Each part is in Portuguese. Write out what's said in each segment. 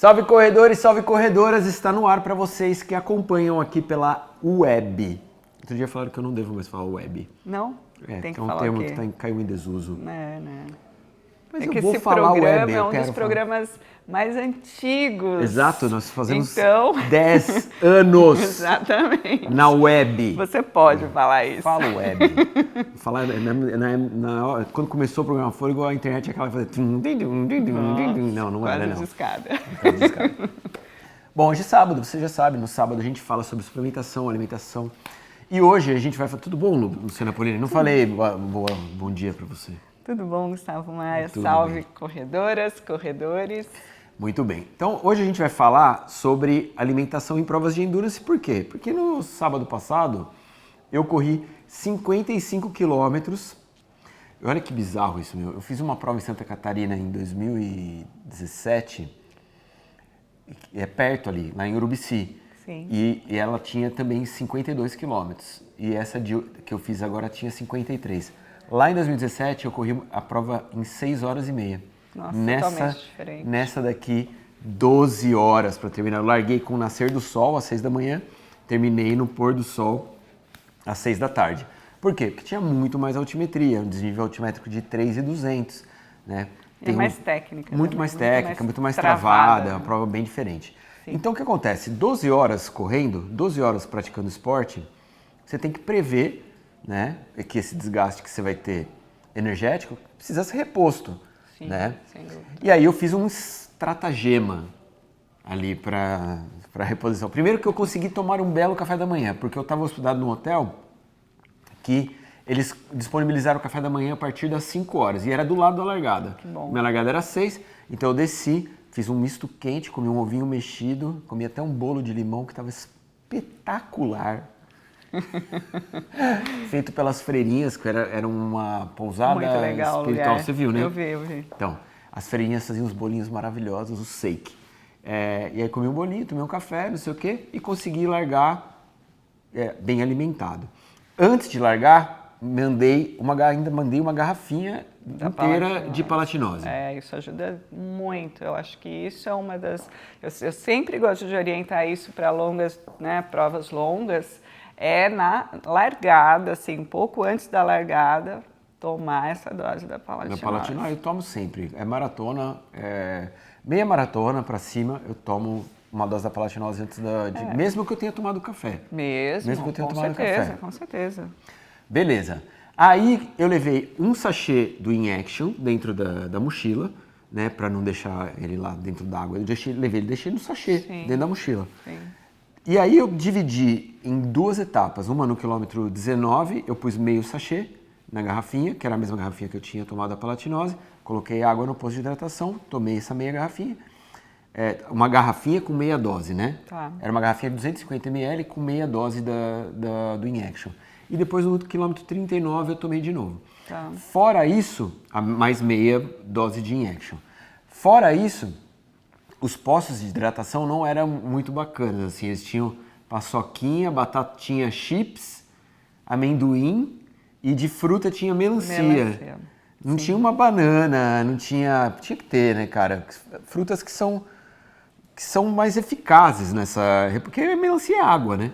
Salve corredores, salve corredoras, está no ar para vocês que acompanham aqui pela web. Outro dia falaram que eu não devo mais falar web. Não? Tem que um falar termo o quê? que caiu em desuso. Né. Mas É eu que vou esse falar programa web, é eu um quero dos falar. programas mais antigos. Exato, nós fazemos Então, 10 anos exatamente. na web. Você pode falar isso. Falo web. Falar, quando começou o programa Fôlego, a internet ia aquela fazer... Não Quase era não. discada. Quase discada. Bom, hoje é sábado, você já sabe, no sábado a gente fala sobre suplementação, alimentação. E hoje a gente vai falar... Tudo bom, Luciana Polini? Não falei bom dia pra você. Tudo bom, Gustavo Maia? Tudo Salve, bem. corredoras, corredores. Muito bem. Então, hoje a gente vai falar sobre alimentação em provas de endurance. Por quê? Porque no sábado passado eu corri 55 quilômetros. Olha que bizarro isso, meu. Eu fiz uma prova em Santa Catarina em 2017, é perto ali, lá em Urubici. Sim. E ela tinha também 52 quilômetros. E essa que eu fiz agora tinha 53. Lá em 2017 eu corri a prova em 6 horas e meia. Nossa, totalmente diferente. Nessa daqui, 12 horas para terminar. Eu larguei com o nascer do sol às 6 da manhã, terminei no pôr do sol às 6 da tarde. Por quê? Porque tinha muito mais altimetria, um desnível altimétrico de 3.200, né? Tem mais técnica. Muito também, mais técnica, muito mais travada, travada, uma prova bem diferente. Sim. Então o que acontece? 12 horas correndo, 12 horas praticando esporte, você tem que prever, né, que esse desgaste que você vai ter energético precisa ser reposto. Sim, né? sem dúvida. E aí eu fiz um estratagema ali para reposição. Primeiro que eu consegui tomar um belo café da manhã, porque eu estava hospedado num hotel que eles disponibilizaram o café da manhã a partir das 5 horas e era do lado da largada. Que bom. Minha largada era às 6, então eu desci, fiz um misto quente, comi um ovinho mexido, comi até um bolo de limão que estava espetacular. Feito pelas freirinhas, que era uma pousada Muito legal o espiritual. lugar. Você viu, né? Eu vi. Então, as freirinhas faziam uns bolinhos maravilhosos, o shake. E aí comi um bolinho, tomei um café, não sei o quê, e consegui largar bem alimentado. Antes de largar, ainda mandei uma garrafinha inteira de palatinose. Isso ajuda muito. Eu acho que isso é uma das... Eu sempre gosto de orientar isso para longas, né, provas longas, na largada, assim, um pouco antes da largada, tomar essa dose da palatinose. Da palatinose eu tomo sempre. É maratona, meia maratona para cima, eu tomo uma dose da palatinose antes mesmo que eu tenha tomado café. Mesmo que eu tenha tomado café. Com certeza. Beleza. Aí eu levei um sachê do In-Action dentro da mochila, né, para não deixar ele lá dentro d'água. Eu deixei no sachê, Sim. dentro da mochila. Sim. E aí eu dividi em 2 etapas. Uma no quilômetro 19, eu pus meio sachê na garrafinha, que era a mesma garrafinha que eu tinha tomado a palatinose. Coloquei água no posto de hidratação, tomei essa meia garrafinha. Uma garrafinha com meia dose, né? Tá. Era uma garrafinha de 250 ml com meia dose do In-Action. E depois no quilômetro 39 eu tomei de novo. Tá. Fora isso, mais meia dose de In-Action. Fora isso, os postos de hidratação não eram muito bacanas, assim, eles tinham paçoquinha, batatinha chips, amendoim e de fruta tinha melancia. Não tinha uma banana, não tinha... Tinha que ter, né, cara? Frutas que são mais eficazes nessa... Porque melancia é água, né?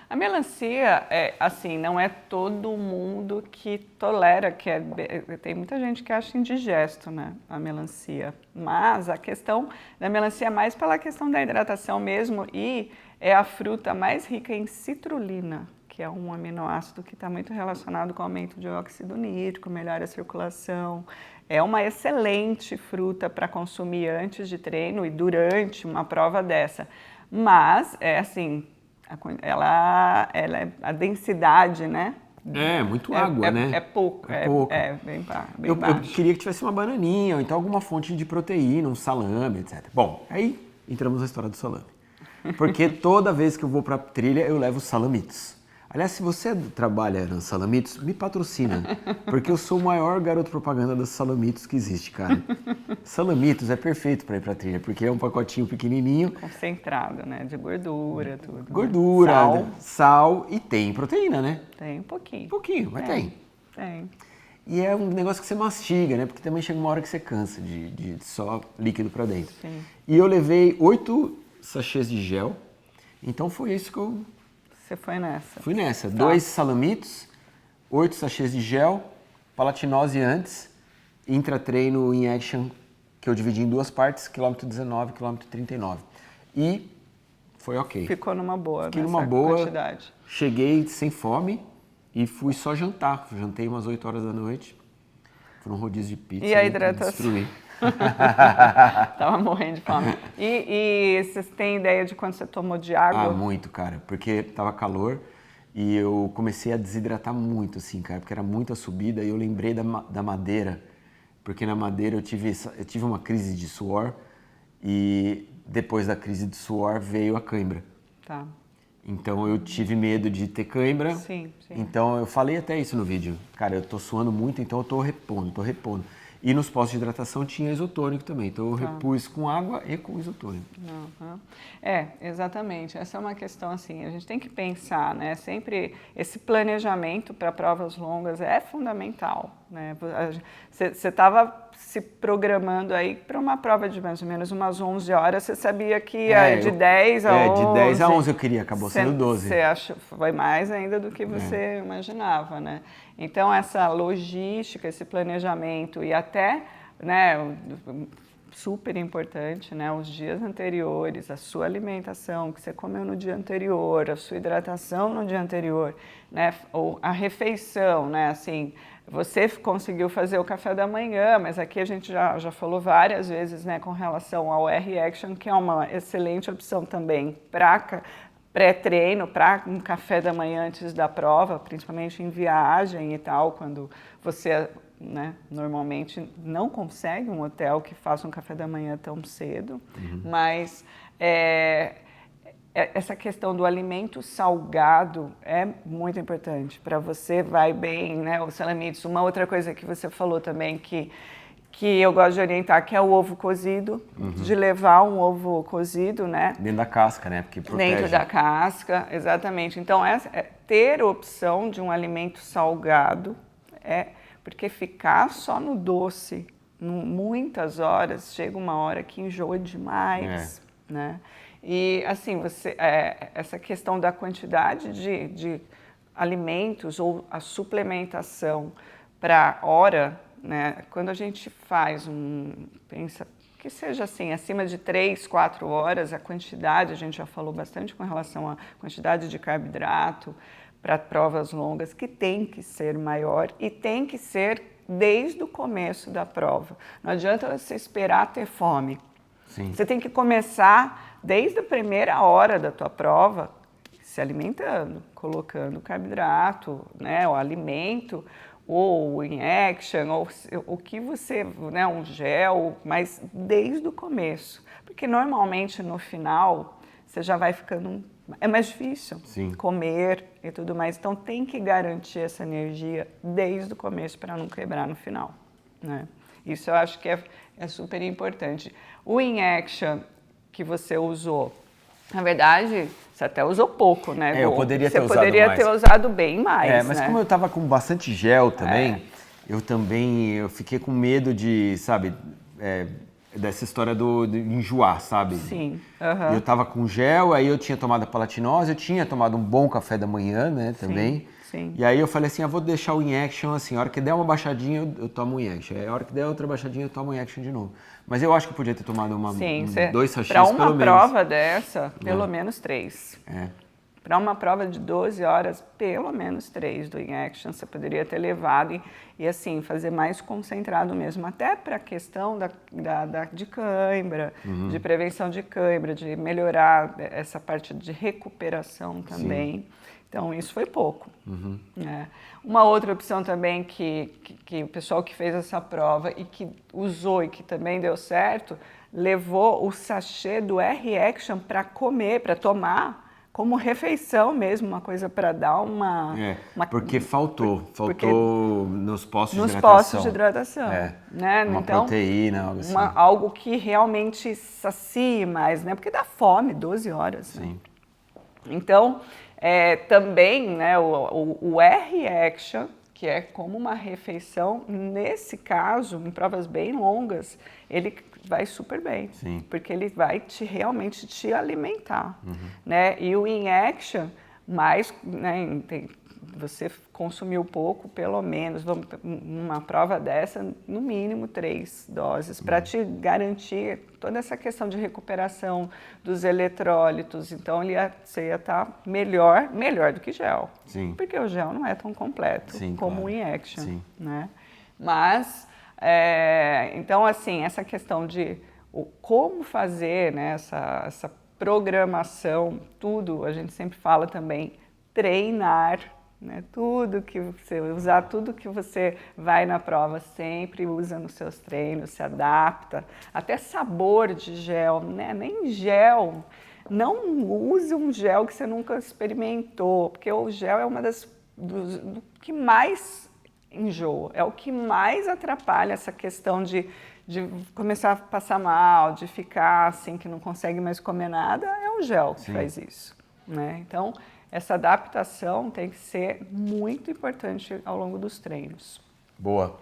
A melancia, assim, não é todo mundo que tolera, tem muita gente que acha indigesto, né, a melancia. Mas a questão da melancia é mais pela questão da hidratação mesmo e é a fruta mais rica em citrulina, que é um aminoácido que está muito relacionado com o aumento de óxido nítrico, melhora a circulação. É uma excelente fruta para consumir antes de treino e durante uma prova dessa. Mas, assim... a densidade, né? Muito água, né? É pouco, bem baixo. Eu queria que tivesse uma bananinha, ou então alguma fonte de proteína, um salame, etc. Bom, aí entramos na história do salame. Porque toda vez que eu vou pra trilha, eu levo salamitos. Aliás, se você trabalha nos salamitos, me patrocina, porque eu sou o maior garoto propaganda dos salamitos que existe, cara. Salamitos é perfeito para ir pra trilha, porque é um pacotinho pequenininho. Concentrado, né? De gordura, tudo. Gordura, né? sal e tem proteína, né? Tem um pouquinho. Um pouquinho, mas tem. Tem. E é um negócio que você mastiga, né? Porque também chega uma hora que você cansa de só líquido para dentro. Sim. E eu levei 8 sachês de gel. Então foi isso que eu Você foi nessa. fui nessa. Tá. 2 salamitos, 8 sachês de gel, palatinose antes, intratreino in action, que eu dividi em 2 partes, quilômetro 19, quilômetro 39. E foi ok. Ficou numa boa, Fiquei nessa numa boa, quantidade. cheguei sem fome e fui só jantar. Jantei umas 8 horas da noite. Fui num rodízio de pizza E a e hidratação? destruí. Tava morrendo de fome. E vocês têm ideia de quanto você tomou de água? Ah, muito, cara, porque tava calor e eu comecei a desidratar muito, assim, cara, porque era muita subida e eu lembrei da madeira, porque na madeira eu tive uma crise de suor e depois da crise de suor veio a cãibra. Tá. Então eu tive medo de ter cãibra. Sim, sim. Então eu falei até isso no vídeo. Cara, eu tô suando muito, então eu tô repondo. E nos postos de hidratação tinha isotônico também. Então eu repus com água e com isotônico. Uhum. Exatamente. Essa é uma questão assim, a gente tem que pensar, né? Sempre esse planejamento para provas longas é fundamental, né? Você estava se programando aí para uma prova de mais ou menos umas 11 horas, você sabia que ia de 10 a 11. De 10 a 11 eu queria, acabou sendo 12. Você acha foi mais ainda do que você imaginava, né? Então essa logística, esse planejamento e até, né, super importante, né, os dias anteriores, a sua alimentação que você comeu no dia anterior, a sua hidratação no dia anterior, né, ou a refeição, né, assim, você conseguiu fazer o café da manhã, mas aqui a gente já falou várias vezes, né, com relação ao R-Action, que é uma excelente opção também para pré-treino, para um café da manhã antes da prova, principalmente em viagem e tal, quando você, né, normalmente não consegue um hotel que faça um café da manhã tão cedo, mas essa questão do alimento salgado é muito importante. Para você vai bem, né, o salamitos. Uma outra coisa que você falou também que eu gosto de orientar, que é o ovo cozido, de levar um ovo cozido, né? Dentro da casca, né? Porque protege. Dentro da casca, exatamente. Então, ter a opção de um alimento salgado, porque ficar só no doce, muitas horas, chega uma hora que enjoa demais, né? E, assim, essa questão da quantidade de alimentos ou a suplementação para hora, né? Quando a gente faz pensa que seja assim, acima de 3, 4 horas, a quantidade, a gente já falou bastante com relação à quantidade de carboidrato para provas longas, que tem que ser maior e tem que ser desde o começo da prova. Não adianta você esperar ter fome. Sim. Você tem que começar desde a primeira hora da tua prova, se alimentando, colocando carboidrato, né, o alimento, ou in action, ou o que você, né, um gel, mas desde o começo. Porque normalmente no final você já vai ficando, é mais difícil comer e tudo mais. Então tem que garantir essa energia desde o começo para não quebrar no final, né? Isso eu acho que é super importante. O in action que você usou, na verdade, você até usou pouco, né? Eu poderia ter usado mais. Você poderia ter usado bem mais, mas né? como eu tava com bastante gel também, eu fiquei com medo de, sabe, dessa história de enjoar, sabe? Sim. Eu tava com gel, aí eu tinha tomado a palatinose, eu tinha tomado um bom café da manhã, né, também. Sim. E aí eu falei assim, eu vou deixar o in action assim, a hora que der uma baixadinha eu tomo o in action, a hora que der outra baixadinha eu tomo o in action de novo. Mas eu acho que eu podia ter tomado 2 sachês pelo menos. Para uma prova dessa, pelo menos 3. Para uma prova de 12 horas, pelo menos 3 do in action você poderia ter levado e assim, fazer mais concentrado mesmo, até para a questão de cãibra, de prevenção de cãibra, de melhorar essa parte de recuperação também. Sim. Então, isso foi pouco. Uma outra opção também que o pessoal que fez essa prova e que usou e que também deu certo, levou o sachê do R-Action para comer, para tomar, como refeição mesmo, uma coisa para dar uma... porque faltou nos postos de hidratação. Nos postos de hidratação. Né? Uma então, proteína, algo assim. Algo que realmente sacie mais, né? Porque dá fome, 12 horas. Sim. Né? Então... também, né, o R-Action, que é como uma refeição, nesse caso, em provas bem longas, ele vai super bem. Sim. Porque ele vai realmente te alimentar. Né? E o in action, mais, né, você consumiu pouco, pelo menos, numa prova dessa, no mínimo 3 doses, para te garantir toda essa questão de recuperação dos eletrólitos. Então, você ia estar melhor do que gel. Sim. Porque o gel não é tão completo como o in-action. Sim. Né? Mas, então, assim, essa questão de como fazer, né, essa programação, tudo, a gente sempre fala também, treinar. Né? Usar tudo que você vai na prova, sempre usa nos seus treinos, se adapta. Até sabor de gel, né? Nem gel. Não use um gel que você nunca experimentou, porque o gel é uma do que mais enjoa, é o que mais atrapalha essa questão de começar a passar mal, de ficar assim, que não consegue mais comer nada, é o gel que faz isso. Né? Então, essa adaptação tem que ser muito importante ao longo dos treinos. Boa.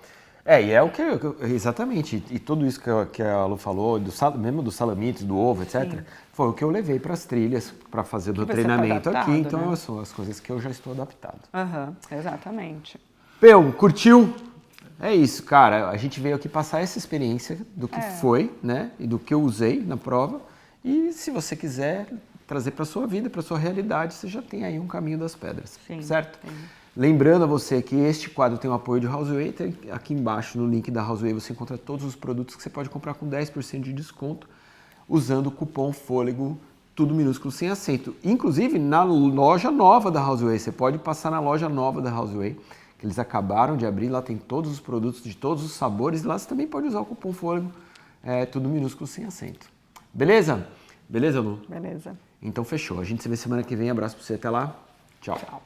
E é o que... Exatamente. E tudo isso que a Lu falou, mesmo dos salamitos, do ovo, etc., foi o que eu levei para as trilhas, para fazer do treinamento aqui. Então, né? São as coisas que eu já estou adaptado. Exatamente. Peu, curtiu? É isso, cara. A gente veio aqui passar essa experiência do que foi, né? E do que eu usei na prova. E se você quiser trazer para a sua vida, para a sua realidade, você já tem aí um caminho das pedras, certo? Sim. Lembrando a você que este quadro tem o apoio de Houseway. Aqui embaixo no link da Houseway você encontra todos os produtos que você pode comprar com 10% de desconto usando o cupom FôLEGO, tudo minúsculo sem acento. Inclusive na loja nova da Houseway, você pode passar na loja nova da Houseway, que eles acabaram de abrir, lá tem todos os produtos de todos os sabores, e lá você também pode usar o cupom FôLEGO, tudo minúsculo sem acento. Beleza? Beleza, Lu? Beleza. Então fechou. A gente se vê semana que vem. Abraço pra você. Até lá. Tchau.